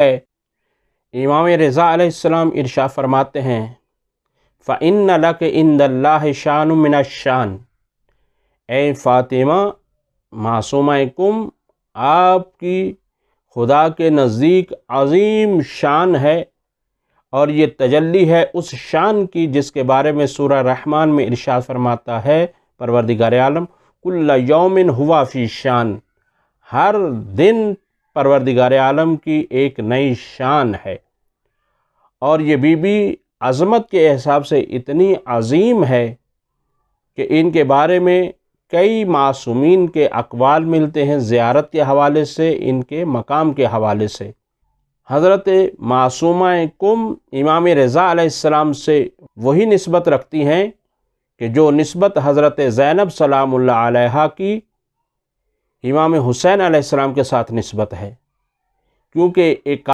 ہے۔ امام رضا علیہ السلام ارشاد فرماتے ہیں فَإِنَّ لَكَ عِندَ اللَّهِ شَانٌ مِّنَ الشَّانِ، اے فاطمہ معصومہ کم، آپ کی خدا کے نزدیک عظیم شان ہے، اور یہ تجلی ہے اس شان کی جس کے بارے میں سورہ رحمان میں ارشاد فرماتا ہے پروردگار عالم کل یوم ہوا فی شان، ہر دن پروردگار عالم کی ایک نئی شان ہے۔ اور یہ بی بی عظمت کے حساب سے اتنی عظیم ہے کہ ان کے بارے میں کئی معصومین کے اقوال ملتے ہیں، زیارت کے حوالے سے، ان کے مقام کے حوالے سے۔ حضرت معصومہ کم امام رضا علیہ السلام سے وہی نسبت رکھتی ہیں کہ جو نسبت حضرت زینب سلام اللہ علیہا کی امام حسین علیہ السلام کے ساتھ نسبت ہے، کیونکہ ایک